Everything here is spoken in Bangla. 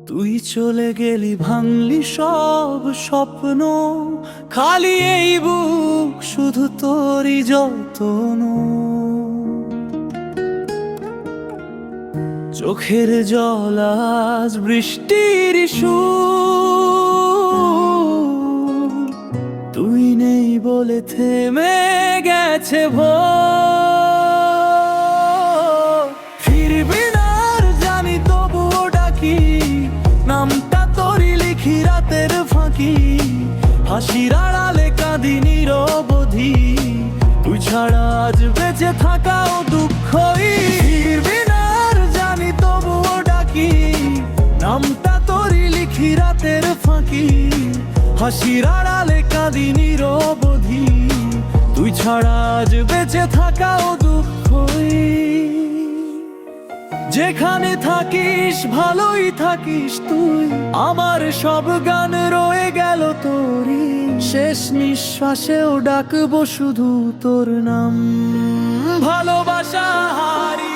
তুই চলে গেলি, ভাঙলি সব স্বপ্ন, খালি এই বুক শুধু তোরই যতন। চোখের জল আজ বৃষ্টির সুর, তুই নেই বলে থেমে গেছে ভোর। ফিরবি না আর জানি, তবুও ডাকি, নামটা তোরই লিখি রাতের ফাঁকি। হাসির আড়ালে কাঁদি নিরবধি, তুই ছাড়া আজ বেঁচে থাকাও দুঃখই। ফিরবি না আর জানি, তবুও ডাকি, নামটা তোরই লিখি রাতের ফাঁকি। হাসির আড়ালে কাঁদি নিরবধি, তুই ছাড়া আজ বেঁচে থাকাও দুঃখই। যেখানে থাকিস ভালোই থাকিস তুই, আমার সব গান রয়ে গেল তোরই। শেষ নিঃশ্বাসেও ডাকবো শুধু তোর নাম, ভালোবাসা হারি।